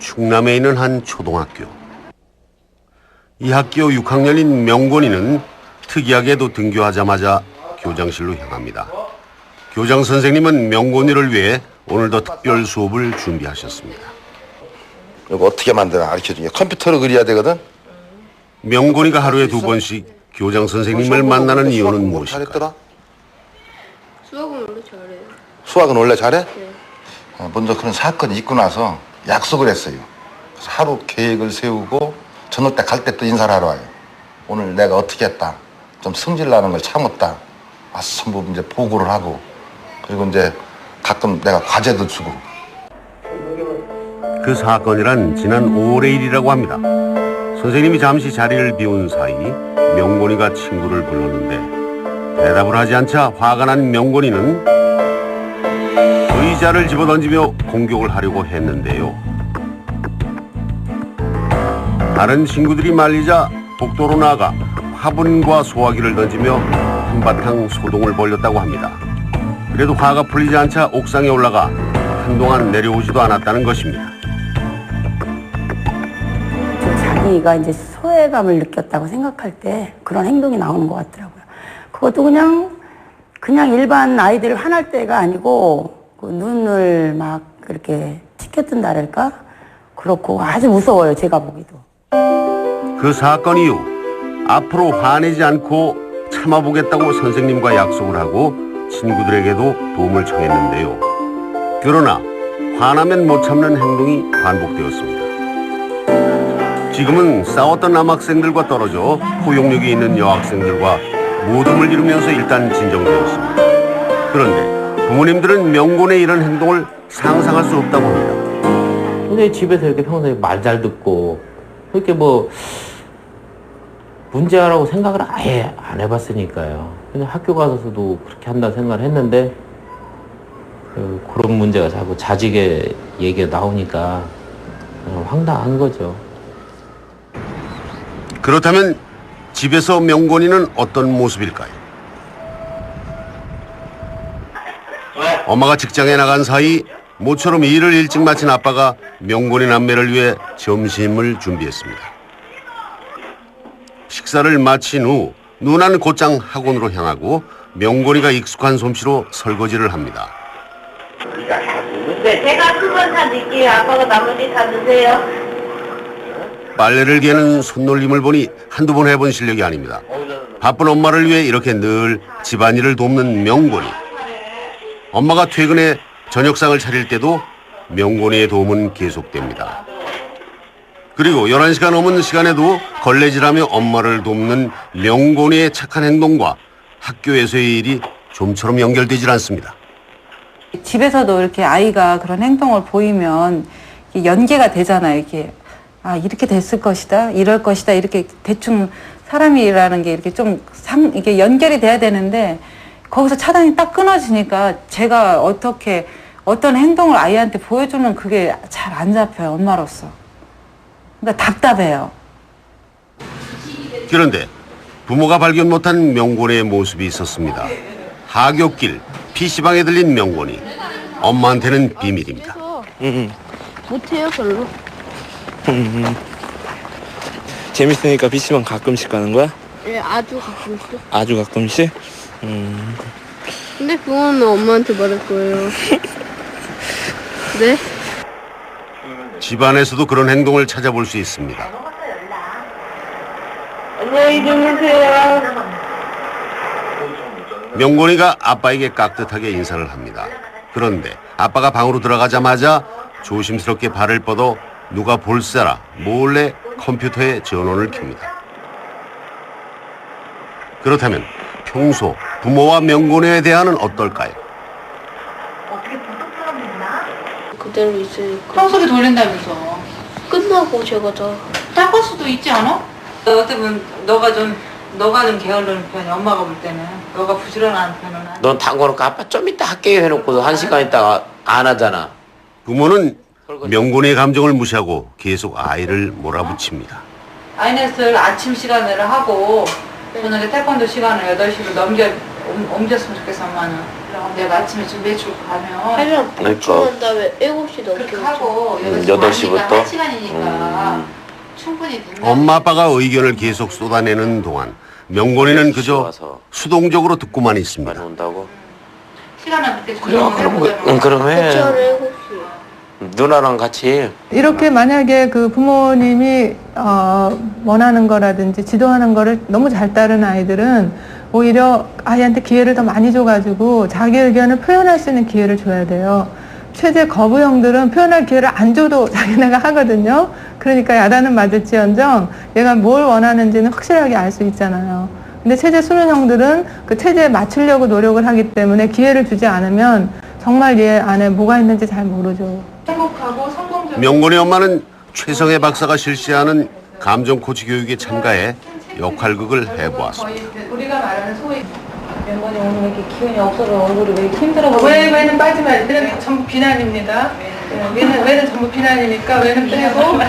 충남에 있는 한 초등학교. 이 학교 6학년인 명곤이는 특이하게도 등교하자마자 교장실로 향합니다. 교장 선생님은 명곤이를 위해 오늘도 특별 수업을 준비하셨습니다. 이거 어떻게 만드나 가르쳐주게. 컴퓨터로 그려야 되거든. 명곤이가 하루에 2번씩 교장 선생님을 만나는 이유는 무엇일까? 수학은 원래 잘해요. 수학은 원래 잘해? 네. 먼저 그런 사건이 있고 나서 약속을 했어요. 그래서 하루 계획을 세우고 저녁 때 갈 때 또 인사를 하러 와요. 오늘 내가 어떻게 했다. 좀 성질 나는 걸 참았다. 전부 이제 보고를 하고 그리고 이제 가끔 내가 과제도 주고. 그 사건이란 지난 5월의 일이라고 합니다. 선생님이 잠시 자리를 비운 사이 명곤이가 친구를 불렀는데 대답을 하지 않자 화가 난 명곤이는 의자를 집어던지며 공격을 하려고 했는데요. 다른 친구들이 말리자 복도로 나가 화분과 소화기를 던지며 한바탕 소동을 벌였다고 합니다. 그래도 화가 풀리지 않자 옥상에 올라가 한동안 내려오지도 않았다는 것입니다. 자기가 이제 소외감을 느꼈다고 생각할 때 그런 행동이 나오는 것 같더라고요. 그것도 그냥 일반 아이들 화날 때가 아니고 그 눈을 막 그렇게 치켜뜬다랄까? 그렇고 아주 무서워요, 제가 보기도. 그 사건 이후 앞으로 화내지 않고 참아보겠다고 선생님과 약속을 하고 친구들에게도 도움을 청했는데요. 그러나 화나면 못 참는 행동이 반복되었습니다. 지금은 싸웠던 남학생들과 떨어져 포용력이 있는 여학생들과 모둠을 이루면서 일단 진정되었습니다. 그런데 부모님들은 명곤의 이런 행동을 상상할 수 없다고 합니다. 근데 집에서 이렇게 평소에 말 잘 듣고 이렇게 뭐 문제라고 생각을 아예 안 해봤으니까요. 그냥 학교 가서도 그렇게 한다 생각을 했는데 그런 문제가 자꾸 자직의 얘기가 나오니까 황당한 거죠. 그렇다면 집에서 명곤이는 어떤 모습일까요? 엄마가 직장에 나간 사이 모처럼 일을 일찍 마친 아빠가 명곤이 남매를 위해 점심을 준비했습니다. 식사를 마친 후 누나는 곧장 학원으로 향하고 명곤이가 익숙한 솜씨로 설거지를 합니다. 제가 큰 건 다 넣을게요. 아빠가 나머지 다 넣으세요. 빨래를 개는 손놀림을 보니 한두 번 해본 실력이 아닙니다. 바쁜 엄마를 위해 이렇게 늘 집안일을 돕는 명곤이. 엄마가 퇴근해 저녁상을 차릴 때도 명곤이의 도움은 계속됩니다. 그리고 11시가 넘은 시간에도 걸레질하며 엄마를 돕는 명곤이의 착한 행동과 학교에서의 일이 좀처럼 연결되질 않습니다. 집에서도 이렇게 아이가 그런 행동을 보이면 연계가 되잖아요. 이렇게 됐을 것이다, 이럴 것이다, 이렇게 대충 사람이라는 게 이렇게 이게 연결이 돼야 되는데 거기서 차단이 딱 끊어지니까 제가 어떤 행동을 아이한테 보여주는 그게 잘 안 잡혀요, 엄마로서. 그러니까 답답해요. 그런데 부모가 발견 못한 명곤의 모습이 있었습니다. 하굣길 PC방에 들린 명곤이. 엄마한테는 비밀입니다. 못해요, 별로. 재밌으니까 PC방 가끔씩 가는 거야? 네, 아주 가끔씩. 아주 가끔씩? 근데 그거는 엄마한테 말할 거예요. 네? 집안에서도 그런 행동을 찾아볼 수 있습니다. 안녕히 주무세요. 명곤이가 아빠에게 깍듯하게 인사를 합니다. 그런데 아빠가 방으로 들어가자마자 조심스럽게 발을 뻗어 누가 볼세라 몰래 컴퓨터에 전원을 켭니다. 그렇다면 평소 부모와 명곤이에 대한은 어떨까요? 그대로 있으니까. 청소기 돌린다면서. 끝나고 제가 다. 닦을 수도 있지 않아? 어떻게 보면 너가 좀 게으른 편이 엄마가 볼 때는. 너가 부지런한 편은 아니야. 넌 담궈놓고 아빠 좀 이따 할게요 해놓고도 1시간 있다가 안 하잖아. 부모는 명곤이의 감정을 무시하고 계속 아이를 몰아붙입니다. 아이넷을 아침 시간을 하고 저녁에 태권도 시간을 8시로 옮겼으면 좋겠어, 엄마는. 내가 아침에 좀 매출 가면 하려면 그러니까. 주문 다음에 7시 넘게 그렇게 오죠. 하고 8시부터? 1시간이니까 충분히 된다. 엄마 아빠가 의견을 계속 쏟아내는 동안 명곤이는 그저 와서 수동적으로 듣고만 있습니다. 많이 온다고? 시간은 그때 그래, 조정을 해보자면. 그러면 그쵸, 7시. 누나랑 같이 이렇게 만약에 그 부모님이 원하는 거라든지 지도하는 거를 너무 잘 따르는 아이들은 오히려 아이한테 기회를 더 많이 줘가지고 자기 의견을 표현할 수 있는 기회를 줘야 돼요. 최대 거부형들은 표현할 기회를 안 줘도 자기네가 하거든요. 그러니까 야단은 맞을지언정 얘가 뭘 원하는지는 확실하게 알 수 있잖아요. 근데 체제 수능형들은 그 체제에 맞추려고 노력을 하기 때문에 기회를 주지 않으면 정말 얘 안에 뭐가 있는지 잘 모르죠. 행복하고 성공적인 명곤의 엄마는 최성애 박사가 실시하는 감정 코치 교육에 참가해 역할극을 해보았습니다. 거의 우리가 말하는 소위 멤버님 오늘 왜 이렇게 기운이 없어서 얼굴이 왜 이렇게 힘들어 보이는 왜는 빠지면 안 돼. 왜는 전부 비난입니다. 왜는 전부 비난이니까 왜는 빼고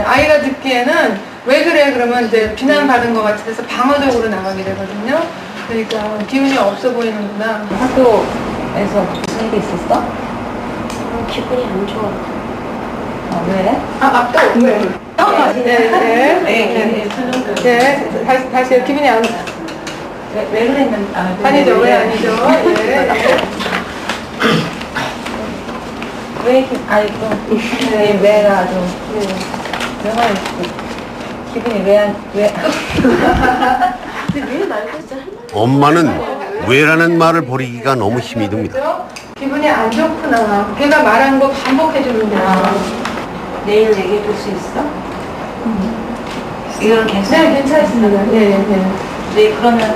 아이가 듣기에는 왜 그래 그러면 이제 비난받은 것 같아서 방어적으로 나가게 되거든요. 그러니까 기운이 없어 보이는구나. 학교에서 무슨 일이 있었어? 기분이 안 좋아. 왜? 또 왜? 네. 다시 기분이 안 왜 그랬는지 아니죠. 왜 아니죠? 왜 이렇게 아이고 왜가 좀 내가 기분이 왜 엄마는 왜라는 말을 버리기가 너무 힘이 듭니다. 기분이 안 좋구나. 걔가 말한 거 반복해 주는 거야. 내일 얘기해 줄 수 있어? 이건 괜찮아? 네, 괜찮습니다. 네. 네, 그러면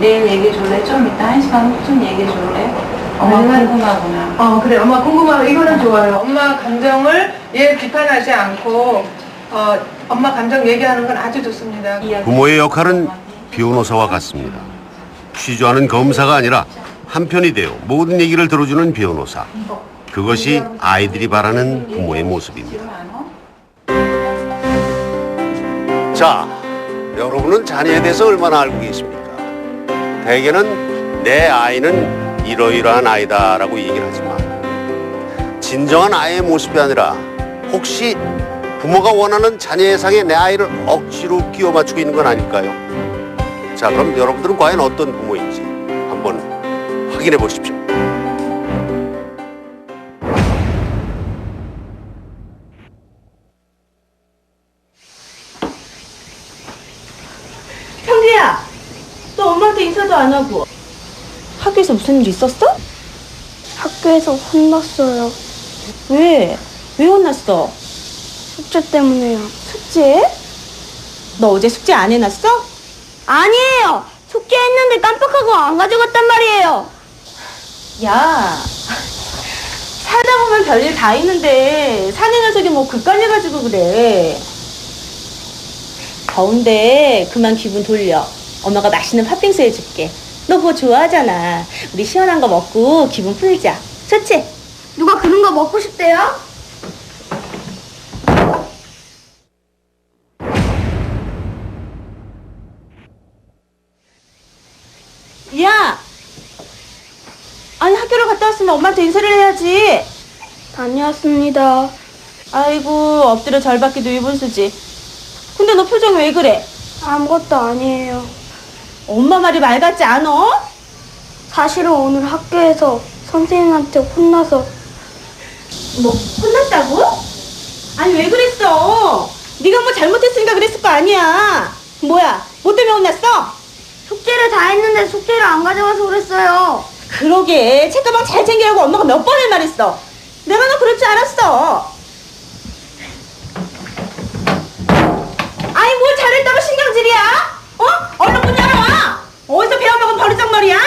내일 얘기해 줄래? 좀 이따 1시간 후쯤 얘기해 줄래? 엄마 아니면- 궁금하구나. 그래. 엄마 궁금하고 이거는 좋아요. 엄마 감정을 얘 비판하지 않고 엄마 감정 얘기하는 건 아주 좋습니다. 부모의 역할은 변호사와 같습니다. 취조하는 검사가 아니라 한편이 되어 모든 얘기를 들어주는 변호사. 그것이 아이들이 바라는 부모의 모습입니다. 자, 여러분은 자녀에 대해서 얼마나 알고 계십니까? 대개는 내 아이는 이러이러한 아이다라고 얘기를 하지만 진정한 아이의 모습이 아니라 혹시 부모가 원하는 자녀 예상에 내 아이를 억지로 끼워 맞추고 있는 건 아닐까요? 자, 그럼 여러분들은 과연 어떤 부모인지 한번 확인해 보십시오. 형제야, 너 엄마한테 인사도 안 하고 학교에서 무슨 일 있었어? 학교에서 혼났어요. 왜? 왜 혼났어? 숙제 때문에요. 숙제? 너 어제 숙제 안 해놨어? 아니에요. 숙제했는데 깜빡하고 안 가져갔단 말이에요. 야, 살다 보면 별일 다 있는데 사내 녀석이 뭐 그까지 가지고 그래. 더운데 그만 기분 돌려. 엄마가 맛있는 팥빙수 해줄게. 너 그거 좋아하잖아. 우리 시원한 거 먹고 기분 풀자. 좋지? 누가 그런 거 먹고 싶대요? 야! 아니 학교를 갔다 왔으면 엄마한테 인사를 해야지. 다녀왔습니다. 아이고 엎드려 절 받기도 일본수지. 근데 너 표정 왜 그래? 아무것도 아니에요. 엄마 말이 말 같지 않어? 사실은 오늘 학교에서 선생님한테 혼나서 뭐 혼났다고? 아니 왜 그랬어? 네가 뭐 잘못했으니까 그랬을 거 아니야. 뭐야? 뭐 때문에 혼났어? 숙제를 다 했는데 숙제를 안 가져가서 그랬어요. 그러게 책가방 잘 챙기라고 엄마가 몇 번을 말했어. 내가 너 그럴 줄 알았어. 아니 뭘 잘했다고 신경질이야? 어? 얼른 문 열어와. 어디서 배워먹은 버르장머리야?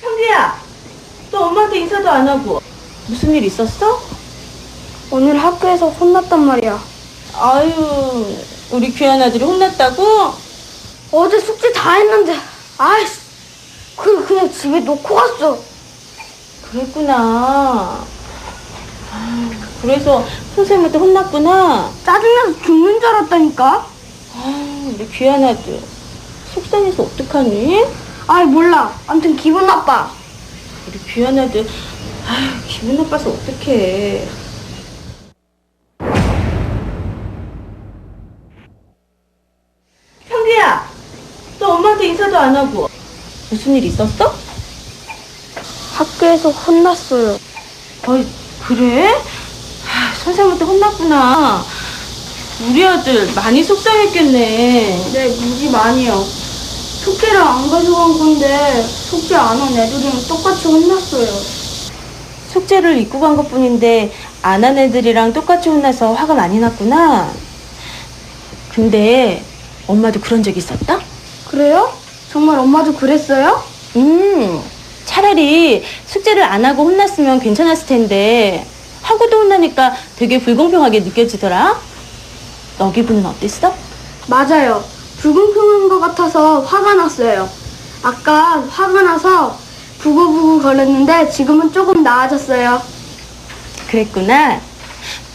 형제야, 너 엄마한테 인사도 안 하고 무슨 일 있었어? 오늘 학교에서 혼났단 말이야. 아유, 우리 귀한 아들이 혼났다고? 어제 숙제 다 했는데 아이씨 그냥 집에 놓고 갔어. 그랬구나. 아유, 그래서 선생님한테 혼났구나. 짜증나서 죽는 줄 알았다니까. 우리 귀한 아들. 속상해서 어떡하니? 아이 몰라. 아무튼 기분 나빠. 우리 귀한 아들. 기분 나빠서 어떡해. 형규야, 너 엄마한테 인사도 안 하고. 무슨 일 있었어? 학교에서 혼났어요. 그래? 선생님한테 혼났구나. 우리 아들 많이 속상했겠네. 네, 무지 많이요. 숙제를 안 가져간 건데 숙제 안 한 애들이랑 똑같이 혼났어요. 숙제를 잊고 간 것뿐인데 안 한 애들이랑 똑같이 혼나서 화가 많이 났구나. 근데 엄마도 그런 적 있었다? 그래요? 정말 엄마도 그랬어요? 차라리 숙제를 안 하고 혼났으면 괜찮았을 텐데 하고도 혼나니까 되게 불공평하게 느껴지더라. 너 기분은 어땠어? 맞아요. 불공평한 것 같아서 화가 났어요. 아까 화가 나서 부글부글 거렸는데 지금은 조금 나아졌어요. 그랬구나.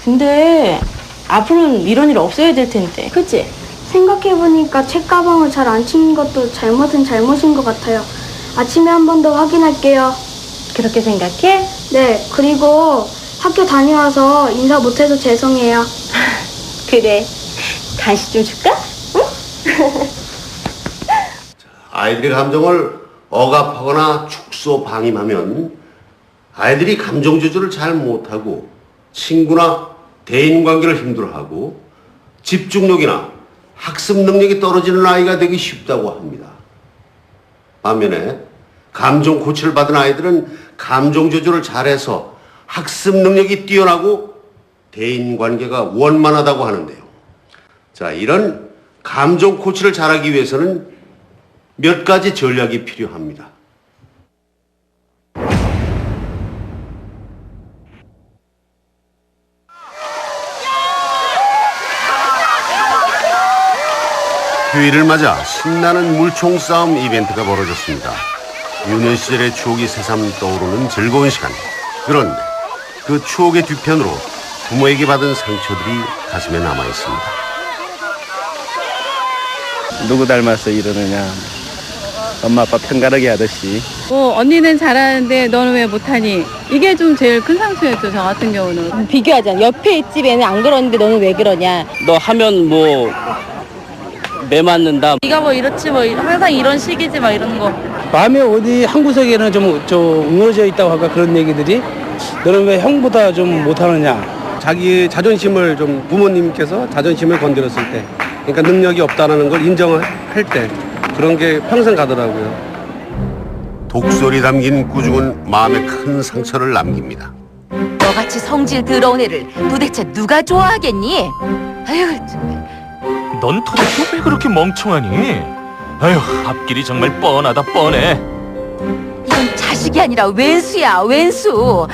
근데 앞으로는 이런 일 없어야 될 텐데, 그치? 생각해보니까 책가방을 잘 안 치는 것도 잘못은 잘못인 것 같아요. 아침에 한 번 더 확인할게요. 그렇게 생각해? 네, 그리고 학교 다녀와서 인사 못해서 죄송해요. 그래. 간식 좀 줄까? 응? 아이들의 감정을 억압하거나 축소 방임하면 아이들이 감정 조절을 잘 못하고 친구나 대인관계를 힘들어하고 집중력이나 학습 능력이 떨어지는 아이가 되기 쉽다고 합니다. 반면에 감정 코치를 받은 아이들은 감정 조절을 잘해서 학습 능력이 뛰어나고 대인관계가 원만하다고 하는데요. 자, 이런 감정 코치를 잘하기 위해서는 몇 가지 전략이 필요합니다. 휴일을 맞아 신나는 물총 싸움 이벤트가 벌어졌습니다. 유년 시절의 추억이 새삼 떠오르는 즐거운 시간. 그런데 그 추억의 뒤편으로 부모에게 받은 상처들이 가슴에 남아 있습니다. 누구 닮아서 이러느냐, 엄마 아빠 편가르기 하듯이. 언니는 잘하는데 너는 왜 못하니? 이게 좀 제일 큰 상처였죠, 저 같은 경우는. 비교하자. 옆에 집에는 안 그러는데 너는 왜 그러냐? 너 하면 뭐 매 맞는다. 네가 뭐 이렇지 뭐 항상 이런 식이지 막 이러는 거. 마음에 어디 한 구석에는 좀 응어져 있다고 할까, 그런 얘기들이. 너는 왜 형보다 좀 못하느냐. 자기 자존심을 좀, 부모님께서 자존심을 건드렸을 때, 그러니까 능력이 없다는 걸 인정할 때, 그런 게 평생 가더라고요. 독설이 담긴 꾸중은 마음에 큰 상처를 남깁니다. 너같이 성질 더러운 애를 도대체 누가 좋아하겠니? 아유, 넌 도대체 왜 그렇게 멍청하니? 아휴, 앞길이 정말 뻔하다 뻔해. 이건 자식이 아니라 왼수야, 왼수.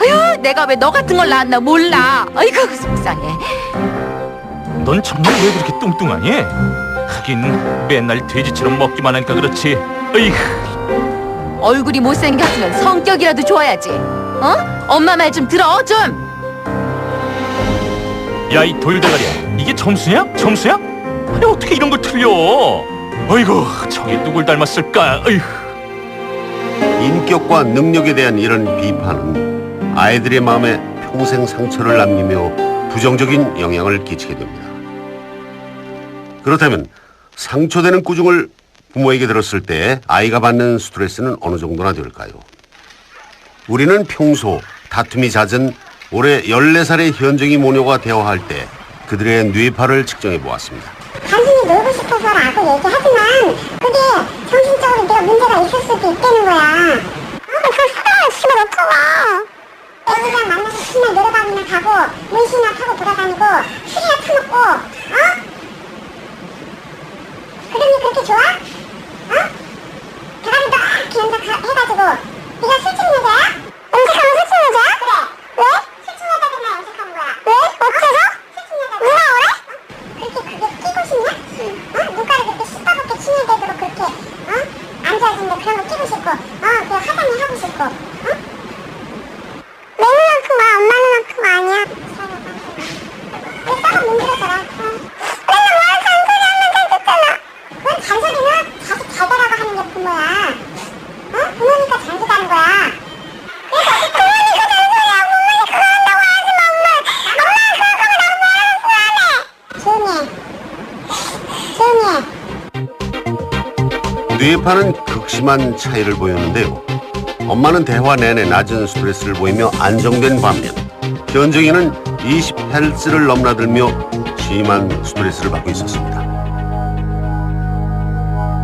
아유, 내가 왜 너 같은 걸 낳았나 몰라. 아이고, 속상해. 넌 정말 왜 그렇게 뚱뚱하니? 하긴 맨날 돼지처럼 먹기만 하니까 그렇지. 어이구. 얼굴이 못생겼으면 성격이라도 좋아야지. 어? 엄마 말 좀 들어, 좀. 야, 이 돌대가리야, 이게 점수냐? 점수야? 아니, 어떻게 이런 걸 틀려? 어이구, 저게 누굴 닮았을까? 어이구. 인격과 능력에 대한 이런 비판은 아이들의 마음에 평생 상처를 남기며 부정적인 영향을 끼치게 됩니다. 그렇다면 상처되는 꾸중을 부모에게 들었을 때 아이가 받는 스트레스는 어느 정도나 될까요? 우리는 평소 다툼이 잦은 올해 14살의 현정이 모녀가 대화할 때 그들의 뇌파를 측정해 보았습니다. 단순히 놀고 싶어서라고 얘기하지만 그게 정신적으로 네가 문제가 있을 수도 있다는 거야. 그 사람을 집어넣고 애기랑 만나서 신나 노래방이나 가고 문신이나 타고 돌아다니고 술이나 타먹고 그러니 그렇게 좋아? 대가리도 이렇게 연락해가지고 네가 술집 여자야? 염색하면 술집 여자야? 그래. 왜? 술집 여자들만 염색하는 거야. 왜? 어째서? 술집 여자들 누가 오래? 그렇게 그게 끼고 싶냐? 눈가를 그렇게 시퍼렇게 친해대도록 그렇게 앉아있는데 그런 거 끼고 싶고 그 화장이 하고 싶고 내 눈만큼 와 엄마 눈만큼 아니야. 왜 싸가 문드러져라. 맨날 뭐하는 소리야. 뇌파는 극심한 차이를 보였는데요. 엄마는 대화 내내 낮은 스트레스를 보이며 안정된 반면 현정이는 20Hz를 넘나들며 심한 스트레스를 받고 있었습니다.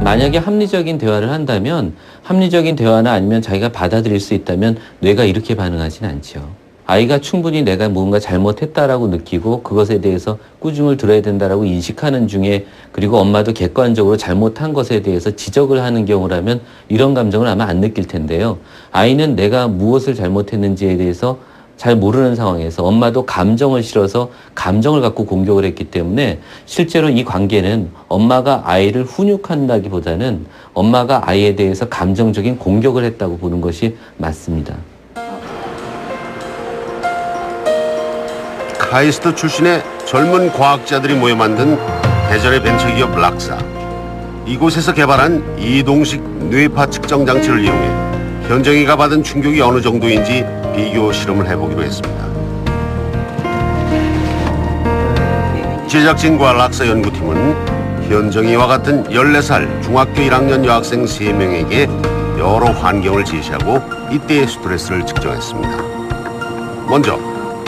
만약에 합리적인 대화를 한다면 합리적인 대화나 아니면 자기가 받아들일 수 있다면 뇌가 이렇게 반응하진 않죠. 아이가 충분히 내가 뭔가 잘못했다라고 느끼고 그것에 대해서 꾸중을 들어야 된다라고 인식하는 중에 그리고 엄마도 객관적으로 잘못한 것에 대해서 지적을 하는 경우라면 이런 감정을 아마 안 느낄 텐데요. 아이는 내가 무엇을 잘못했는지에 대해서 잘 모르는 상황에서 엄마도 감정을 실어서 감정을 갖고 공격을 했기 때문에 실제로 이 관계는 엄마가 아이를 훈육한다기보다는 엄마가 아이에 대해서 감정적인 공격을 했다고 보는 것이 맞습니다. 카이스트 출신의 젊은 과학자들이 모여 만든 대전의 벤처기업 락사. 이곳에서 개발한 이동식 뇌파 측정 장치를 이용해 현정이가 받은 충격이 어느 정도인지 비교 실험을 해보기로 했습니다. 제작진과 락사 연구팀은 현정이와 같은 14살 중학교 1학년 여학생 3명에게 여러 환경을 제시하고 이때의 스트레스를 측정했습니다. 먼저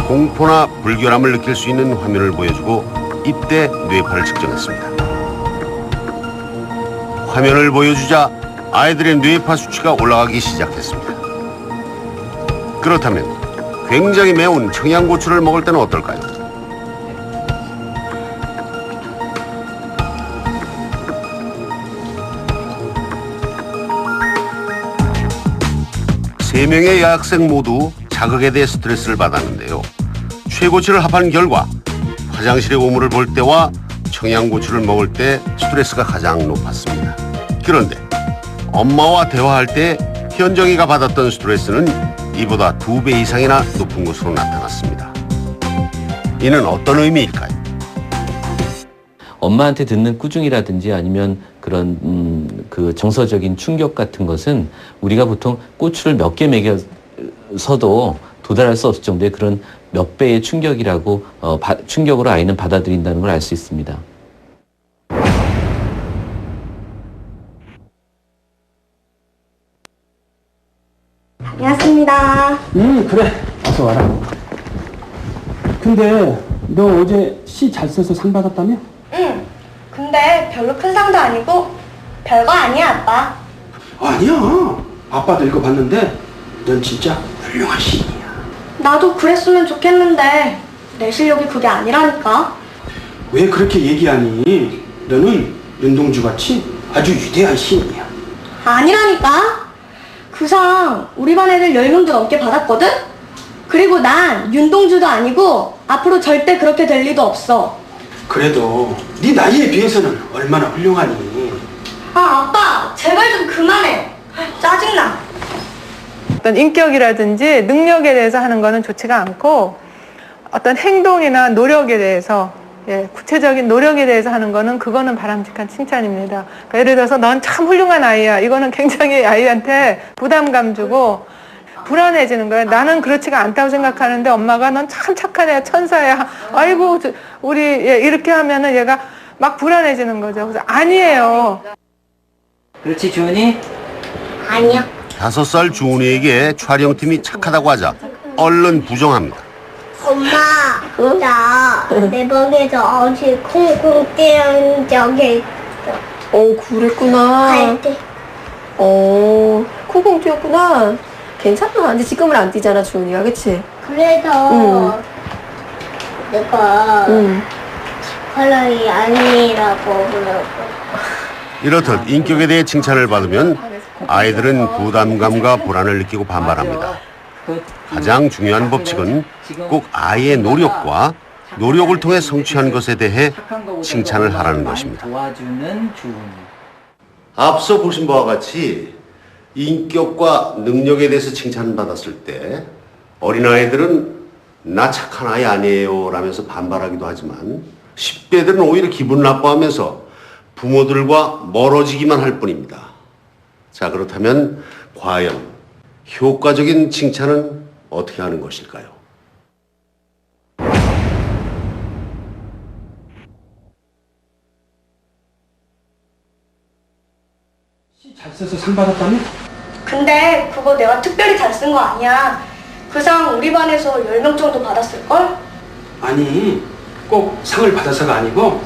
공포나 불결함을 느낄 수 있는 화면을 보여주고 이때 뇌파를 측정했습니다. 화면을 보여주자 아이들의 뇌파 수치가 올라가기 시작했습니다. 그렇다면 굉장히 매운 청양고추를 먹을 때는 어떨까요? 세 명의 여학생 모두 자극에 대해 스트레스를 받았는데요. 최고치를 합한 결과 화장실의 오물을 볼 때와 청양고추를 먹을 때 스트레스가 가장 높았습니다. 그런데 엄마와 대화할 때 현정이가 받았던 스트레스는 이보다 2배 이상이나 높은 것으로 나타났습니다. 이는 어떤 의미일까요? 엄마한테 듣는 꾸중이라든지 아니면 그런 그 정서적인 충격 같은 것은 우리가 보통 고추를 몇 개 먹여서도 도달할 수 없을 정도의 그런 몇 배의 충격이라고 충격으로 아이는 받아들인다는 걸 알 수 있습니다. 다녀왔습니다. 그래. 어서 와라. 근데 너 어제 시 잘 써서 상 받았다며? 응. 근데 별로 큰 상도 아니고 별거 아니야, 아빠. 아니야. 아빠도 읽어봤는데 넌 진짜 훌륭한 시인이야. 나도 그랬으면 좋겠는데 내 실력이 그게 아니라니까. 왜 그렇게 얘기하니? 너는 윤동주같이 아주 위대한 시인이야. 아니라니까. 그 상 우리 반 애들 10명도 넘게 받았거든? 그리고 난 윤동주도 아니고 앞으로 절대 그렇게 될 리도 없어. 그래도 네 나이에 비해서는 얼마나 훌륭하니. 아, 아빠 제발 좀 그만해. 짜증나. 어떤 인격이라든지 능력에 대해서 하는 거는 좋지가 않고 어떤 행동이나 노력에 대해서 구체적인 노력에 대해서 하는 거는 그거는 바람직한 칭찬입니다. 그러니까 예를 들어서 넌 참 훌륭한 아이야. 이거는 굉장히 아이한테 부담감 주고 불안해지는 거예요. 나는 그렇지가 않다고 생각하는데 엄마가 넌 참 착한 애야, 천사야. 아이고 우리 이렇게 하면은 얘가 막 불안해지는 거죠. 그래서 아니에요. 그렇지 주은이? 아니야. 5살 주은이에게 촬영팀이 착하다고 하자 얼른 부정합니다. 엄마, 나 내 방에서 어제 콩콩 뛰는 적이 있어. 그랬구나. 갈 때. 콩콩 뛰었구나. 괜찮아. 근데 지금은 안 뛰잖아, 주은이가. 그치? 그래서 내가 사람이 아니라고 그러고. 이렇듯 인격에 대해 칭찬을 받으면 아이들은 부담감과 불안을 느끼고 반발합니다. 가장 중요한 법칙은 꼭 아이의 노력과 노력을 통해 성취한 것에 대해 칭찬을 하라는 것입니다. 앞서 보신 바와 같이 인격과 능력에 대해서 칭찬받았을 때 어린아이들은 나 착한 아이 아니에요 라면서 반발하기도 하지만 10대들은 오히려 기분 나빠하면서 부모들과 멀어지기만 할 뿐입니다. 자, 그렇다면 과연 효과적인 칭찬은 어떻게 하는 것일까요? 시 잘 써서 상 받았다며? 근데 그거 내가 특별히 잘 쓴 거 아니야. 그 상 우리 반에서 10명 정도 받았을걸? 아니, 꼭 상을 받아서가 아니고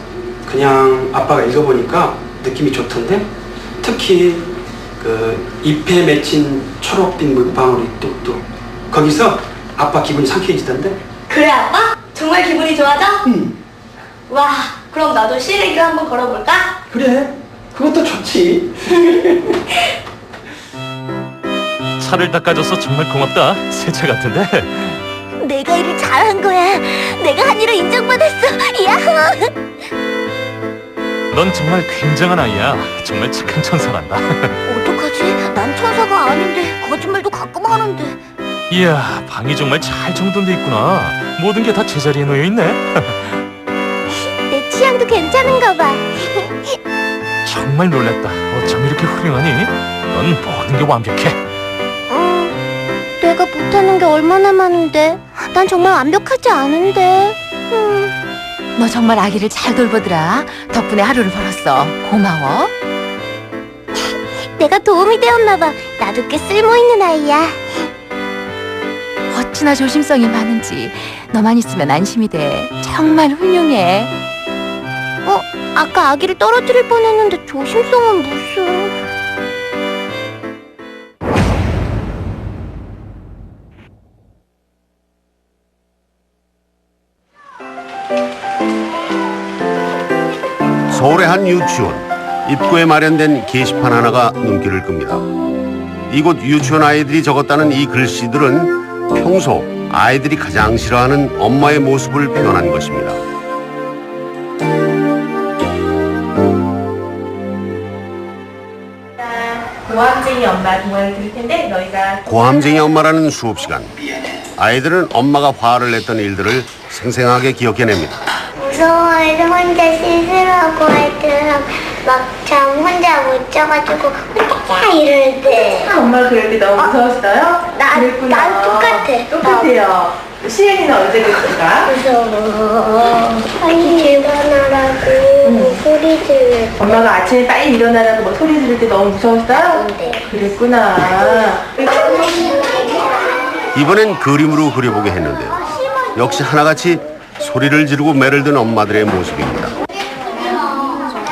그냥 아빠가 읽어보니까 느낌이 좋던데? 특히 그 잎에 맺힌 초록빛 물방울이 뚝뚝 거기서 아빠 기분이 상쾌해지던데? 그래 아빠? 정말 기분이 좋아져? 응. 와, 그럼 나도 시래기를 한번 걸어볼까? 그래, 그것도 좋지. 차를 닦아줘서 정말 고맙다. 새 차 같은데. 내가 일을 잘한 거야. 내가 한 일을 인정받았어. 야호! 넌 정말 굉장한 아이야. 정말 착한 천사란다. 어떡하지? 난 천사가 아닌데 거짓말도 가끔 하는데. 이야, 방이 정말 잘 정돈돼 있구나. 모든 게 다 제자리에 놓여 있네. 내 취향도 괜찮은가 봐. 정말 놀랐다. 어쩜 이렇게 훌륭하니? 넌 모든 게 완벽해. 내가 못하는 게 얼마나 많은데. 난 정말 완벽하지 않은데. 너 정말 아기를 잘 돌보더라. 덕분에 하루를 벌었어. 고마워. 내가 도움이 되었나 봐. 나도 꽤 쓸모있는 아이야. 어찌나 조심성이 많은지. 너만 있으면 안심이 돼. 정말 훌륭해. 아까 아기를 떨어뜨릴 뻔했는데 조심성은 무슨. 서울의 한 유치원. 입구에 마련된 게시판 하나가 눈길을 끕니다. 이곳 유치원 아이들이 적었다는 이 글씨들은 평소 아이들이 가장 싫어하는 엄마의 모습을 표현한 것입니다. 고함쟁이 엄마 동화를 들을 텐데 너희가 고함쟁이 엄마라는 수업 시간. 아이들은 엄마가 화를 냈던 일들을 생생하게 기억해냅니다. 무서워해서 혼자 씻으라고 할 때랑 막참 혼자 못 자가지고 혼자 이럴 때. 엄마 그럴 때 너무 무서웠어요? 난 똑같아. 똑같아요. 시은이는 언제 그랬을까? 무서워. 빨리 일어나라고 소리 지르. 엄마가 아침에 빨리 일어나라고 뭐 소리 지를 때 너무 무서웠어요? 네. 그랬구나. 이번엔 그림으로 그려보게 했는데요. 역시 하나같이 소리를 지르고 매를 든 엄마들의 모습입니다.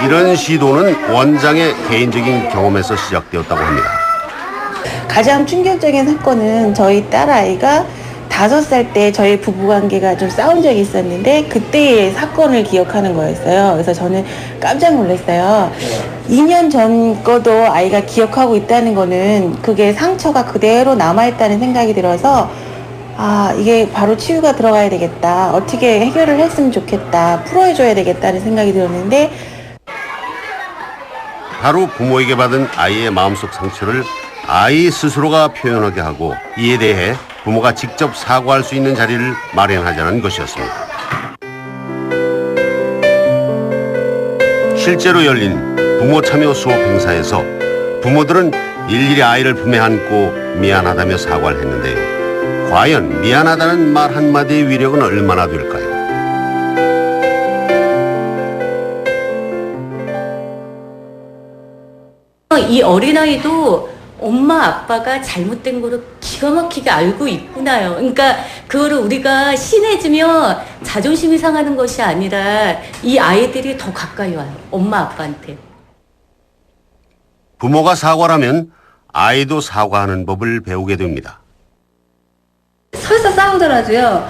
이런 시도는 원장의 개인적인 경험에서 시작되었다고 합니다. 가장 충격적인 사건은 저희 딸아이가 5살 때 저희 부부관계가 좀 싸운 적이 있었는데 그때의 사건을 기억하는 거였어요. 그래서 저는 깜짝 놀랐어요. 2년 전 거도 아이가 기억하고 있다는 거는 그게 상처가 그대로 남아있다는 생각이 들어서 이게 바로 치유가 들어가야 되겠다. 어떻게 해결을 했으면 좋겠다. 풀어줘야 되겠다는 생각이 들었는데 바로 부모에게 받은 아이의 마음속 상처를 아이 스스로가 표현하게 하고 이에 대해 부모가 직접 사과할 수 있는 자리를 마련하자는 것이었습니다. 실제로 열린 부모 참여 수업 행사에서 부모들은 일일이 아이를 품에 안고 미안하다며 사과를 했는데요. 과연 미안하다는 말 한마디의 위력은 얼마나 될까요? 이 어린아이도 엄마 아빠가 잘못된 거를 기가 막히게 알고 있구나요. 그러니까 그거를 우리가 신해주면 자존심이 상하는 것이 아니라 이 아이들이 더 가까이 와요. 엄마 아빠한테. 부모가 사과라면 아이도 사과하는 법을 배우게 됩니다. 서서 싸우더라도요.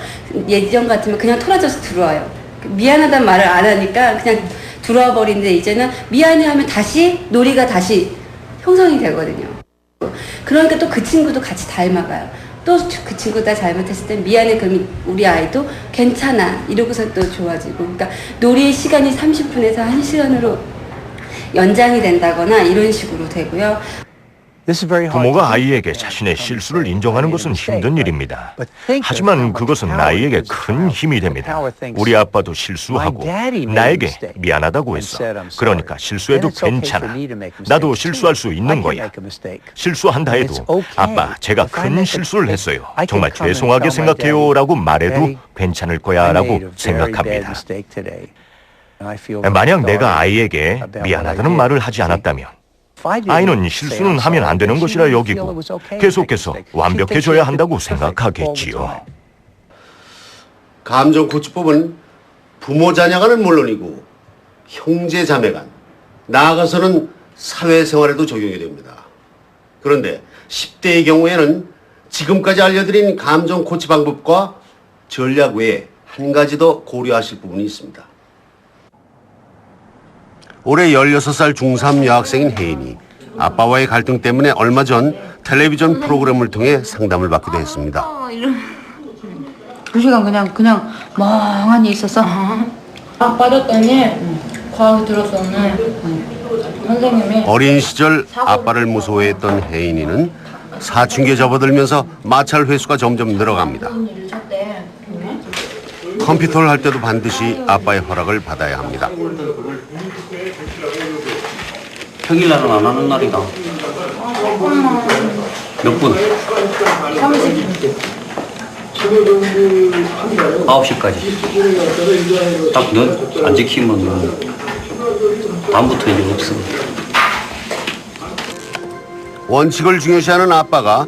예전 같으면 그냥 토라져서 들어와요. 미안하다는 말을 안 하니까 그냥 들어와 버리는데 이제는 미안해 하면 다시 놀이가 다시 형성이 되거든요. 그러니까 또 그 친구도 같이 닮아가요. 또 그 친구가 잘못했을 때 미안해 그러면 우리 아이도 괜찮아 이러고서 또 좋아지고 그러니까 놀이의 시간이 30분에서 1시간으로 연장이 된다거나 이런 식으로 되고요. 부모가 아이에게 자신의 실수를 인정하는 것은 힘든 일입니다. 하지만 그것은 아이에게 큰 힘이 됩니다. 우리 아빠도 실수하고 나에게 미안하다고 했어. 그러니까 실수해도 괜찮아. 나도 실수할 수 있는 거야. 실수한다 해도 아빠, 제가 큰 실수를 했어요. 정말 죄송하게 생각해요 라고 말해도 괜찮을 거야 라고 생각합니다. 만약 내가 아이에게 미안하다는 말을 하지 않았다면 아이는 실수는 하면 안 되는 것이라 여기고 계속해서 완벽해져야 한다고 생각하겠지요. 감정코치법은 부모 자녀 간은 물론이고 형제 자매 간, 나아가서는 사회생활에도 적용이 됩니다. 그런데 10대의 경우에는 지금까지 알려드린 감정코치 방법과 전략 외에 한 가지 더 고려하실 부분이 있습니다. 올해 16살 중3 여학생인 혜인이 아빠와의 갈등 때문에 얼마 전 텔레비전 프로그램을 통해 상담을 받기도 했습니다. 2시간 그냥 멍하니 있었어. 빠졌더니 과학이 들었었네. 선생님이 어린 시절 아빠를 무서워했던 혜인이는 사춘기에 접어들면서 마찰 횟수가 점점 늘어갑니다. 컴퓨터를 할 때도 반드시 아빠의 허락을 받아야 합니다. 평일날은 안 하는 날이다. 몇 분? 30분. 9시까지. 딱 너 안 지키면 다음부터 이제 없어. 원칙을 중요시하는 아빠가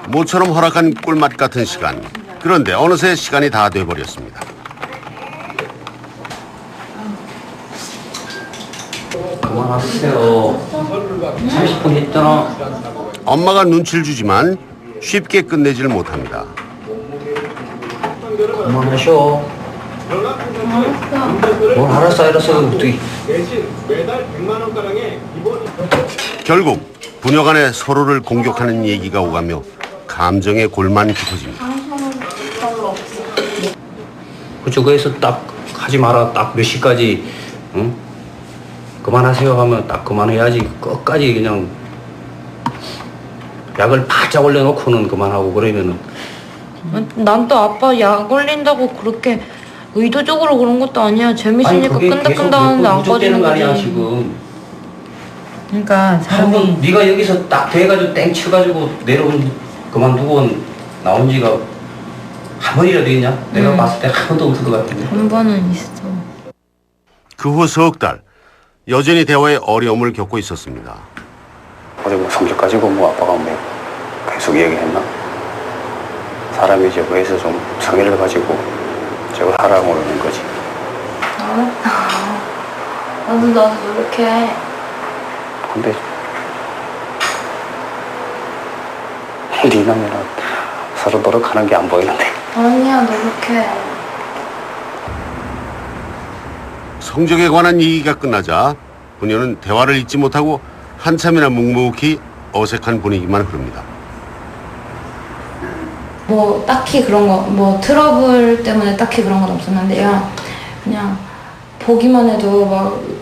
모처럼 허락한 꿀맛 같은 시간. 그런데 어느새 시간이 다 돼버렸습니다. 그만하세요. 30분 했잖아. 엄마가 눈치를 주지만 쉽게 끝내질 못합니다. 그만하셔. 뭘 알았어 어떻게. 결국 부녀 간에 서로를 공격하는 얘기가 오가며 감정의 골만 깊어집니다. 그쪽에서 딱 하지 마라. 딱 몇 시까지 응? 그만하세요 하면 딱 그만해야지. 끝까지 그냥 약을 바짝 올려놓고는 그만하고 그러면은. 난 또 아빠 약 올린다고 그렇게 의도적으로 그런 것도 아니야. 재밌으니까 끈덕끈덕 하는데 안 꺼지는 거지. 아니야 지금. 그러니까 사람이 네가 여기서 딱 돼가지고 땡 쳐가지고 내려온 그만두고 나온 지가 한 번이라도 있냐? 내가 봤을 때 한 번도 없을 것 같은데. 한 번은 있어. 그 후 석 달 여전히 대화에 어려움을 겪고 있었습니다. 어제 뭐 성적 가지고 뭐 아빠가 뭐 계속 얘기했나? 사람이 저거 해서 좀 성의를 가지고 저걸 하라고 그러는 거지. 나도 노력해. 근데 니나면 서로 노력하는 게 안 보이는데. 아니야, 노력해. 성적에 관한 얘기가 끝나자 부녀는 대화를 잇지 못하고 한참이나 묵묵히 어색한 분위기만 흐릅니다. 뭐 딱히 그런 거, 뭐 트러블 때문에 딱히 그런 건 없었는데요. 그냥 보기만 해도 막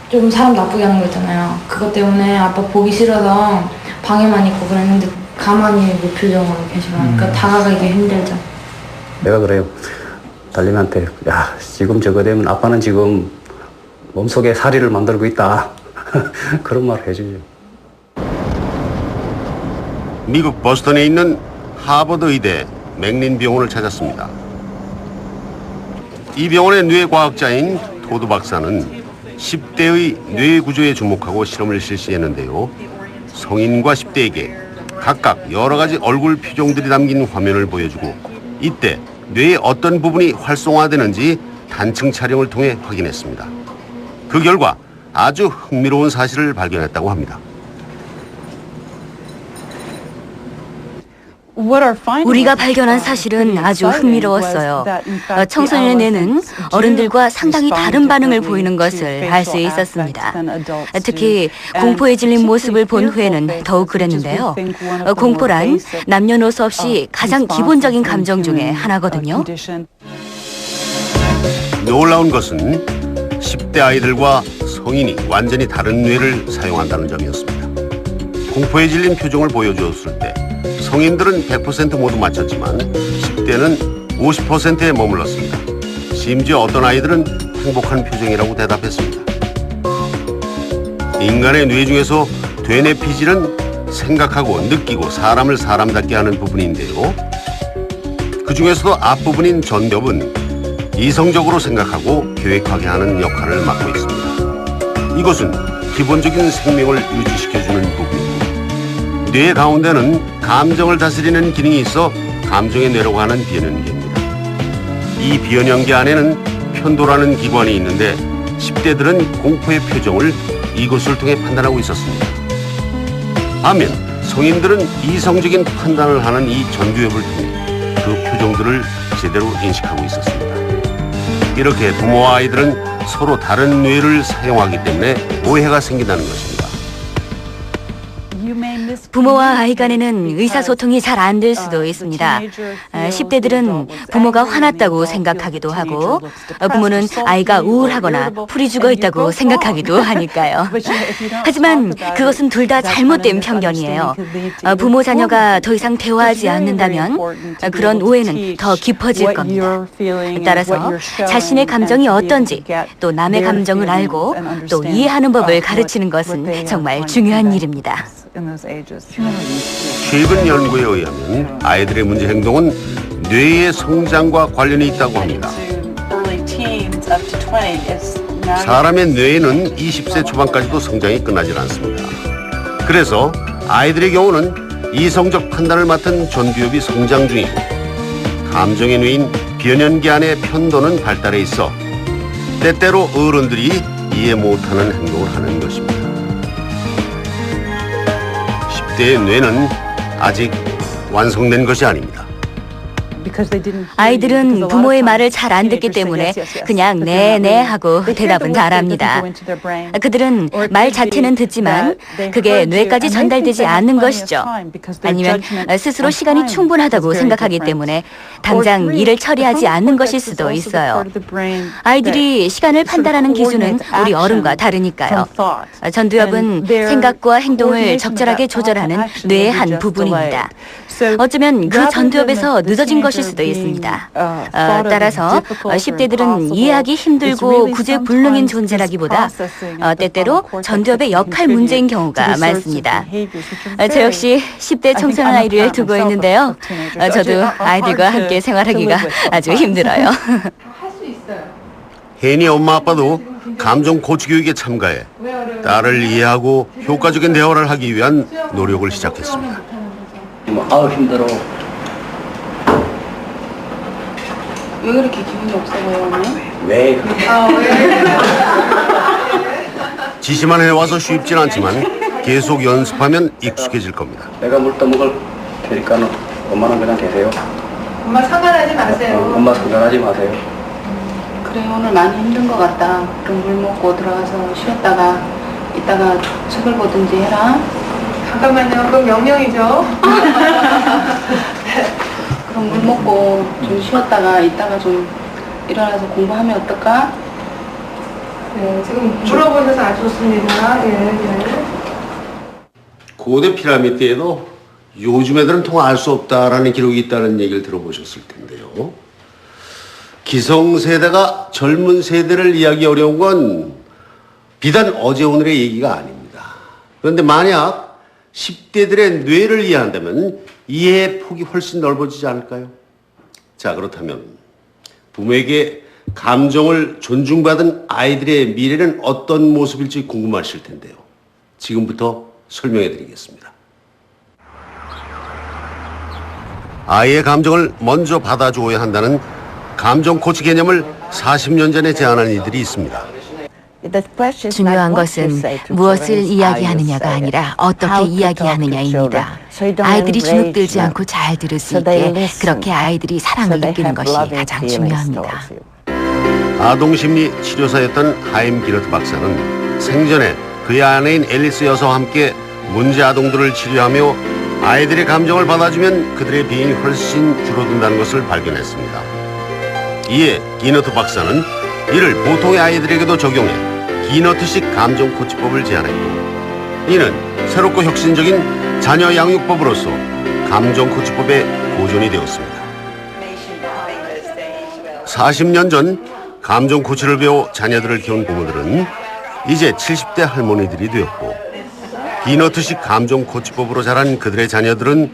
좀 사람 나쁘게 하는 거 있잖아요. 그것 때문에 아빠 보기 싫어서 방에만 있고 그랬는데 가만히 무표정으로 계시니까 다가가기 힘들죠. 내가 그래요. 달님한테 야 지금 저거 되면 아빠는 지금 몸속에 사리를 만들고 있다. 그런 말을 해주죠. 미국 버스턴에 있는 하버드 의대 맥린 병원을 찾았습니다. 이 병원의 뇌과학자인 토드 박사는 10대의 뇌 구조에 주목하고 실험을 실시했는데요. 성인과 10대에게 각각 여러 가지 얼굴 표정들이 담긴 화면을 보여주고 이때 뇌의 어떤 부분이 활성화되는지 단층 촬영을 통해 확인했습니다. 그 결과 아주 흥미로운 사실을 발견했다고 합니다. 우리가 발견한 사실은 아주 흥미로웠어요. 청소년의 뇌는 어른들과 상당히 다른 반응을 보이는 것을 알 수 있었습니다. 특히 공포에 질린 모습을 본 후에는 더욱 그랬는데요. 공포란 남녀노소 없이 가장 기본적인 감정 중에 하나거든요. 놀라운 것은 10대 아이들과 성인이 완전히 다른 뇌를 사용한다는 점이었습니다. 공포에 질린 표정을 보여주었을 때 성인들은 100% 모두 맞췄지만 10대는 50%에 머물렀습니다. 심지어 어떤 아이들은 행복한 표정이라고 대답했습니다. 인간의 뇌 중에서 되뇌피질은 생각하고 느끼고 사람을 사람답게 하는 부분인데요. 그 중에서도 앞부분인 전엽은 이성적으로 생각하고 계획하게 하는 역할을 맡고 있습니다. 이것은 기본적인 생명을 유지시켜주는 부분. 뇌 가운데는 감정을 다스리는 기능이 있어 감정의 뇌라고 하는 비연연계입니다. 이 비연연계 안에는 편도라는 기관이 있는데 10대들은 공포의 표정을 이것을 통해 판단하고 있었습니다. 반면 성인들은 이성적인 판단을 하는 이 전두엽을 통해 그 표정들을 제대로 인식하고 있었습니다. 이렇게 부모와 아이들은 서로 다른 뇌를 사용하기 때문에 오해가 생긴다는 것입니다. 부모와 아이 간에는 의사소통이 잘 안 될 수도 있습니다. 10대들은 부모가 화났다고 생각하기도 하고 부모는 아이가 우울하거나 풀이 죽어 있다고 생각하기도 하니까요. 하지만 그것은 둘 다 잘못된 편견이에요. 부모 자녀가 더 이상 대화하지 않는다면 그런 오해는 더 깊어질 겁니다. 따라서 자신의 감정이 어떤지 또 남의 감정을 알고 또 이해하는 법을 가르치는 것은 정말 중요한 일입니다. 최근 연구에 의하면 아이들의 문제 행동은 뇌의 성장과 관련이 있다고 합니다. 사람의 뇌에는 20세 초반까지도 성장이 끝나질 않습니다. 그래서 아이들의 경우는 이성적 판단을 맡은 전두엽이 성장 중이고 감정의 뇌인 비연연계 안의 편도는 발달해 있어 때때로 어른들이 이해 못하는 행동을 하는 것입니다. 10대의 뇌는 아직 완성된 것이 아닙니다. 아이들은 부모의 말을 잘 안 듣기 때문에 그냥 네네 하고 대답은 잘합니다. 그들은 말 자체는 듣지만 그게 뇌까지 전달되지 않는 것이죠. 아니면 스스로 시간이 충분하다고 생각하기 때문에 당장 일을 처리하지 않는 것일 수도 있어요. 아이들이 시간을 판단하는 기준은 우리 어른과 다르니까요. 전두엽은 생각과 행동을 적절하게 조절하는 뇌의 한 부분입니다. 어쩌면 그 전두엽에서 늦어진 것일 수도 있습니다. 따라서 10대들은 이해하기 힘들고 구제불능인 존재라기보다 때때로 전두엽의 역할 문제인 경우가 많습니다. 저 역시 10대 청소년 아이를 두고 있는데요. 저도 아이들과 함께 생활하기가 아주 힘들어요. 혜인이 엄마 아빠도 감정 코치 교육에 참가해 딸을 이해하고 효과적인 대화를 하기 위한 노력을 시작했습니다. 아우 힘들어. 왜 그렇게 기분이 없어 보여 오늘? 왜? 지시만 해와서 쉽진 않지만 계속 연습하면 익숙해질 겁니다. 내가 물 떠먹을 테니까 엄마는 그냥 계세요. 엄마 상관하지 마세요. 엄마 상관하지 마세요. 그래 오늘 많이 힘든 것 같다. 그럼 물 먹고 들어가서 쉬었다가 이따가 책을 보든지 해라. 잠깐만요. 그럼 명령이죠. 그럼 물 먹고 좀 쉬었다가 이따가 좀 일어나서 공부하면 어떨까? 네, 지금 물어보셔서 아주 좋습니다. 예. 고대 피라미드에도 요즘 애들은 통화 알 수 없다라는 기록이 있다는 얘기를 들어보셨을 텐데요. 기성세대가 젊은 세대를 이해하기 어려운 건 비단 어제 오늘의 얘기가 아닙니다. 그런데 만약 10대들의 뇌를 이해한다면 이해의 폭이 훨씬 넓어지지 않을까요? 자, 그렇다면 부모에게 감정을 존중받은 아이들의 미래는 어떤 모습일지 궁금하실 텐데요. 지금부터 설명해 드리겠습니다. 아이의 감정을 먼저 받아줘야 한다는 감정 코치 개념을 40년 전에 제안한 이들이 있습니다. 중요한 것은 무엇을 이야기하느냐가 아니라 어떻게 이야기하느냐입니다. 아이들이 주눅들지 않고 잘 들을 수 있게 그렇게 아이들이 사랑을 느끼는 것이 가장 중요합니다. 아동심리 치료사였던 하임 기너트 박사는 생전에 그의 아내인 앨리스 여사와 함께 문제 아동들을 치료하며 아이들의 감정을 받아주면 그들의 비행이 훨씬 줄어든다는 것을 발견했습니다. 이에 기너트 박사는 이를 보통의 아이들에게도 적용해 기너트식 감정 코치법을 제안했고 이는 새롭고 혁신적인 자녀 양육법으로서 감정 코치법의 고전이 되었습니다. 40년 전 감정 코치를 배워 자녀들을 키운 부모들은 이제 70대 할머니들이 되었고 기너트식 감정 코치법으로 자란 그들의 자녀들은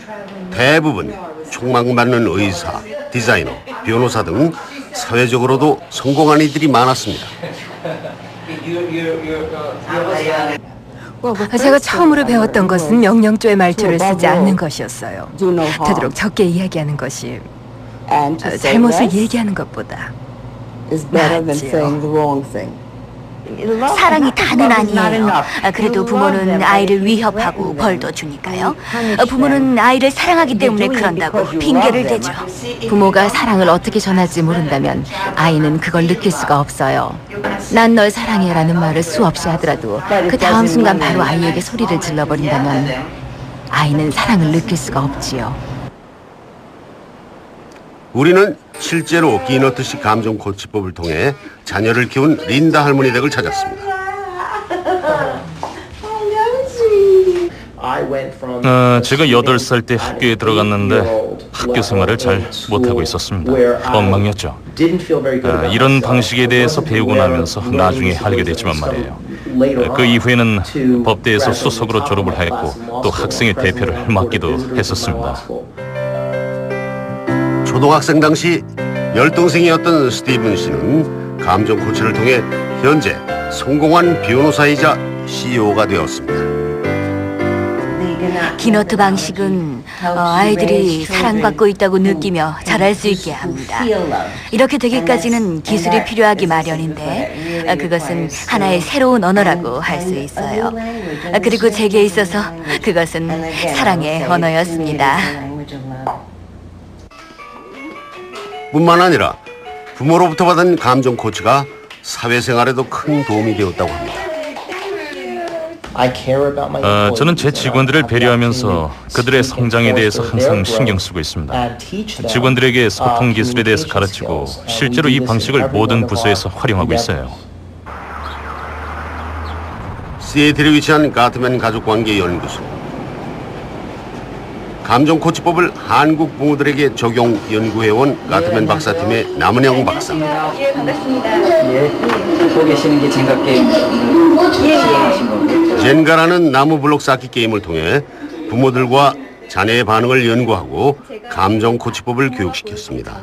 대부분 촉망받는 의사, 디자이너, 변호사 등 사회적으로도 성공한 이들이 많았습니다. 제가 처음으로 배웠던 것은 명령조의 말투를 쓰지 않는 것이었어요. 되도록 적게 이야기하는 것이 잘못을 얘기하는 것보다 낫지요. 사랑이 다는 아니에요. 그래도 부모는 아이를 위협하고 벌도 주니까요. 부모는 아이를 사랑하기 때문에 그런다고 핑계를 대죠. 부모가 사랑을 어떻게 전할지 모른다면 아이는 그걸 느낄 수가 없어요. 난 널 사랑해라는 말을 수없이 하더라도 그 다음 순간 바로 아이에게 소리를 질러버린다면 아이는 사랑을 느낄 수가 없지요. 우리는 실제로 기너트식 감정 코치법을 통해 자녀를 키운 린다 할머니 댁을 찾았습니다. 제가 8살 때 학교에 들어갔는데 학교 생활을 잘 못하고 있었습니다. 엉망이었죠. 이런 방식에 대해서 배우고 나면서 나중에 알게 됐지만 말이에요. 그 이후에는 법대에서 수석으로 졸업을 했고 또 학생의 대표를 맡기도 했었습니다. 초등학생 당시 열등생이었던 스티븐 씨는 감정 코치를 통해 현재 성공한 변호사이자 CEO가 되었습니다. 기너트 방식은 아이들이 사랑받고 있다고 느끼며 자랄 수 있게 합니다. 이렇게 되기까지는 기술이 필요하기 마련인데 그것은 하나의 새로운 언어라고 할 수 있어요. 그리고 제게 있어서 그것은 사랑의 언어였습니다. 뿐만 아니라 부모로부터 받은 감정 코치가 사회생활에도 큰 도움이 되었다고 합니다. 저는 제 직원들을 배려하면서 그들의 성장에 대해서 항상 신경 쓰고 있습니다. 직원들에게 소통 기술에 대해서 가르치고 실제로 이 방식을 모든 부서에서 활용하고 있어요. 시애틀에 위치한 가트맨 가족관계 연구소. 감정 코치법을 한국 부모들에게 적용 연구해온 가트맨 박사팀의 남은영 박사. 예, 반갑습니다. 예, 보고 계시는 게 젠가 게임. 젠가라는 나무 블록 쌓기 게임을 통해 부모들과 자녀의 반응을 연구하고 감정 코치법을 교육시켰습니다.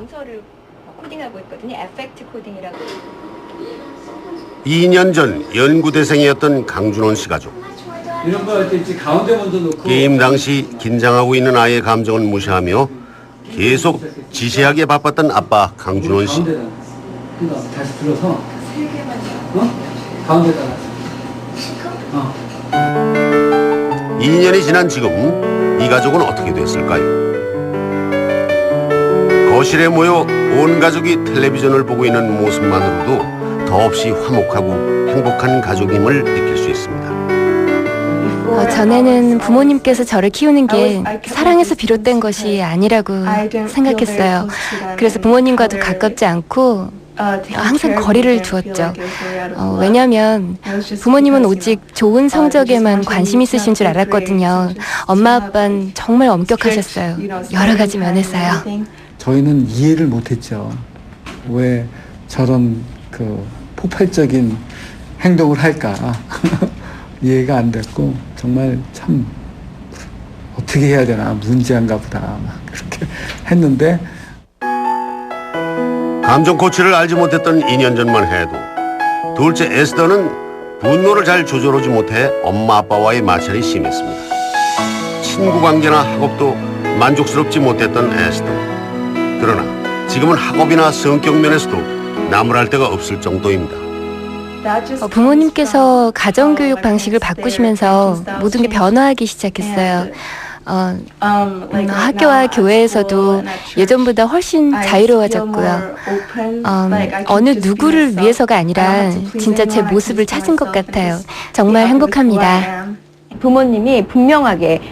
코딩하고 있거든요. 에펙트 코딩이라고. 2년 전 연구 대상이었던 강준원 씨 가족. 이런 거 할 때 이제 가운데 먼저 놓고 게임 당시 긴장하고 있는 아이의 감정을 무시하며 계속 지시하기에 바빴던 아빠 강준원 씨. 다시 들어서 가운데다가 2년이 지난 지금 이 가족은 어떻게 됐을까요? 거실에 모여 온 가족이 텔레비전을 보고 있는 모습만으로도 더없이 화목하고 행복한 가족임을 느낄 수 있습니다. 전에는 부모님께서 저를 키우는 게 사랑에서 비롯된 것이 아니라고 생각했어요. 그래서 부모님과도 가깝지 않고 항상 거리를 두었죠. 왜냐하면 부모님은 오직 좋은 성적에만 관심 있으신 줄 알았거든요. 엄마 아빠는 정말 엄격하셨어요. 여러 가지 면에서요. 저희는 이해를 못했죠. 왜 저런 그 폭발적인 행동을 할까 이해가 안 됐고 정말 참 어떻게 해야 되나 문제한가 보다 막 그렇게 했는데 감정 코치를 알지 못했던 2년 전만 해도 둘째 에스더는 분노를 잘 조절하지 못해 엄마 아빠와의 마찰이 심했습니다. 친구 관계나 학업도 만족스럽지 못했던 에스더. 그러나 지금은 학업이나 성격 면에서도 나무랄 데가 없을 정도입니다. 부모님께서 가정교육 방식을 바꾸시면서 모든 게 변화하기 시작했어요. 학교와 교회에서도 예전보다 훨씬 자유로워졌고요. 어느 누구를 위해서가 아니라 진짜 제 모습을 찾은 것 같아요. 정말 행복합니다. 부모님이 분명하게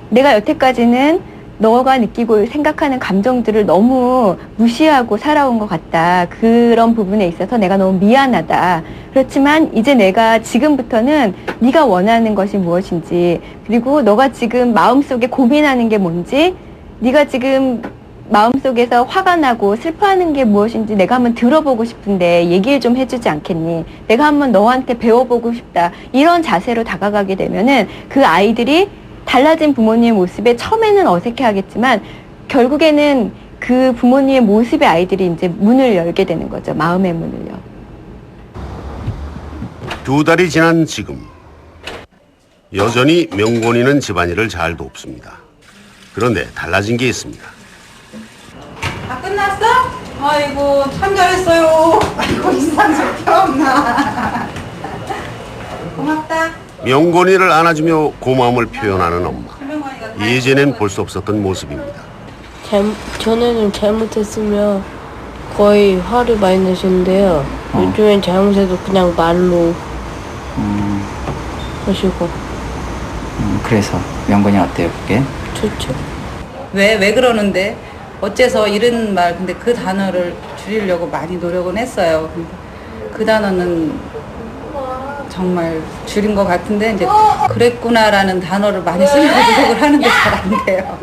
내가 여태까지는 너가 느끼고 생각하는 감정들을 너무 무시하고 살아온 것 같다. 그런 부분에 있어서 내가 너무 미안하다. 그렇지만 이제 내가 지금부터는 네가 원하는 것이 무엇인지, 그리고 너가 지금 마음속에 고민하는 게 뭔지, 네가 지금 마음속에서 화가 나고 슬퍼하는 게 무엇인지 내가 한번 들어보고 싶은데 얘기를 좀 해주지 않겠니? 내가 한번 너한테 배워보고 싶다. 이런 자세로 다가가게 되면은 그 아이들이 달라진 부모님의 모습에 처음에는 어색해하겠지만 결국에는 그 부모님의 모습의 아이들이 이제 문을 열게 되는 거죠. 마음의 문을요. 2달이 지난 지금 여전히 명곤이는 집안일을 잘 돕습니다. 그런데 달라진 게 있습니다. 다 끝났어? 아이고 참 잘했어요. 아이고 인상 좋게 없나. 고맙다. 명곤이를 안아주며 고마움을 표현하는 엄마. 예전엔 볼 수 없었던 모습입니다. 전에는 잘못했으면 거의 화를 많이 내시는데요. 요즘엔 잘못해도 그냥 말로 하시고. 그래서 명분이 어때요, 그게? 좋죠. 왜 그러는데? 어째서 이런 말, 근데 그 단어를 줄이려고 많이 노력은 했어요. 근데 그 단어는 정말 줄인 것 같은데, 이제 그랬구나라는 단어를 많이 쓰려고 노력을 하는데 잘 안 돼요.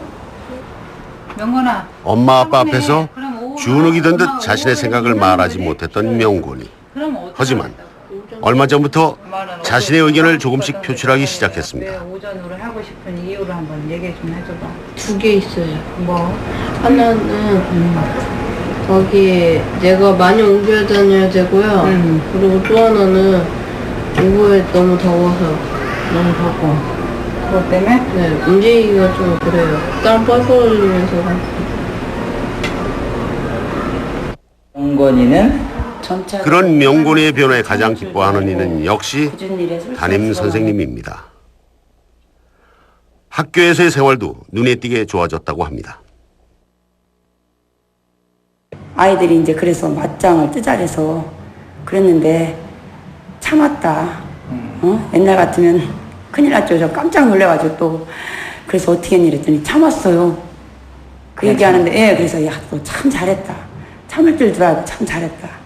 명곤아. 엄마 아빠 앞에서 주눅이 든 듯 자신의 생각을 말하지 못했던 명곤이. 하지만 얼마 전부터 자신의 의견을 조금씩 표출하기 시작했습니다. 오전으로 하고 싶은 이유를 한번 얘기 좀 해줘봐. 2개 있어요. 뭐? 하나는 거기 내가 많이 옮겨 다녀야 되고요. 그리고 또 하나는 오후에 너무 더워서 너무 덥고. 그것 때문에? 네, 움직이기가 좀 그래요. 땀 뻘뻘 흘리면서. 명곤이는 그런 명곤이의 변화에 가장 기뻐하는 이는 역시 담임 선생님입니다. 학교에서의 생활도 눈에 띄게 좋아졌다고 합니다. 아이들이 이제 그래서 맞짱을 뜨자래서 그랬는데 참았다. 옛날 같으면 큰일 났죠. 저 깜짝 놀래가지고 또 그래서 어떻게 했니 그랬더니 참았어요. 그 얘기하는데 예, 그래서 야, 너 참 잘했다. 참을 줄 알고 참 잘했다.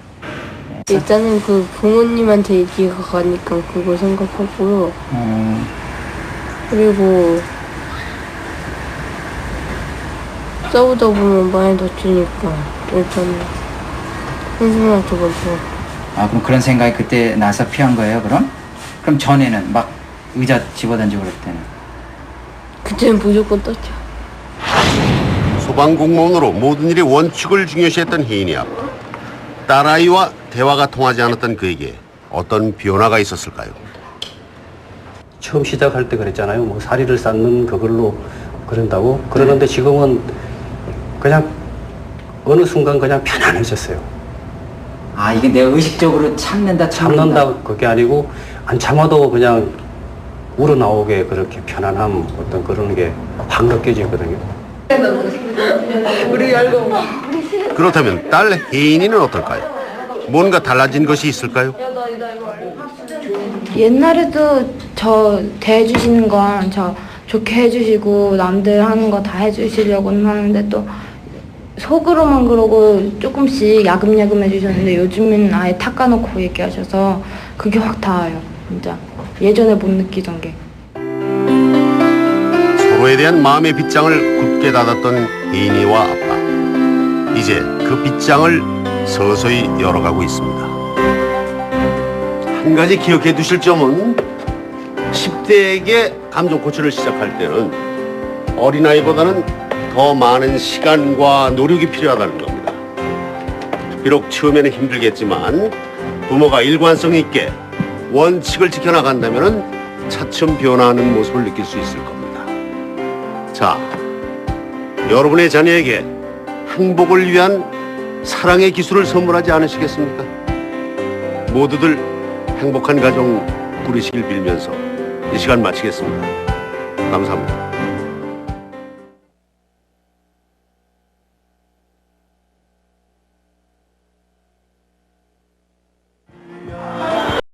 일단은 그 부모님한테 얘기가 가니까 그거 생각하고요. 그리고 싸우다 보면 많이 다치니까 일단 선생님한테 먼저. 아, 그럼 그런 생각이 그때 나서 피한 거예요, 그럼? 그럼 전에는 막 의자 집어던지고 그럴 때는? 그때는 무조건 떴죠. 소방공무원으로 모든 일의 원칙을 중요시했던 혜인이 아빠. 딸아이와 대화가 통하지 않았던 그에게 어떤 변화가 있었을까요? 처음 시작할 때 그랬잖아요. 뭐 사리를 쌓는 그걸로 그런다고. 그러는데 지금은 그냥 어느 순간 그냥 편안해졌어요. 아, 이게 내가 의식적으로 참는다 그게 아니고 안 참아도 그냥 우러나오게 그렇게 편안함 어떤 그런 게 확 느껴지거든요. 그렇다면 딸 혜인이는 어떨까요? 뭔가 달라진 것이 있을까요? 옛날에도 저 대해주시는 건 저 좋게 해주시고 남들 하는 거 다 해주시려고는 하는데 또 속으로만 그러고 조금씩 야금야금 해주셨는데 요즘은 아예 닦아놓고 얘기하셔서 그게 확 닿아요. 진짜 예전에 못 느끼던 게. 서로에 대한 마음의 빗장을 굳게 닫았던 혜인이와 아빠. 이제 그 빗장을 서서히 열어가고 있습니다. 한 가지 기억해 두실 점은 10대에게 감정 고치를 시작할 때는 어린아이보다는 더 많은 시간과 노력이 필요하다는 겁니다. 비록 처음에는 힘들겠지만 부모가 일관성 있게 원칙을 지켜나간다면 차츰 변화하는 모습을 느낄 수 있을 겁니다. 자, 여러분의 자녀에게 행복을 위한 사랑의 기술을 선물하지 않으시겠습니까? 모두들 행복한 가정 꾸리시길 빌면서 이 시간 마치겠습니다. 감사합니다.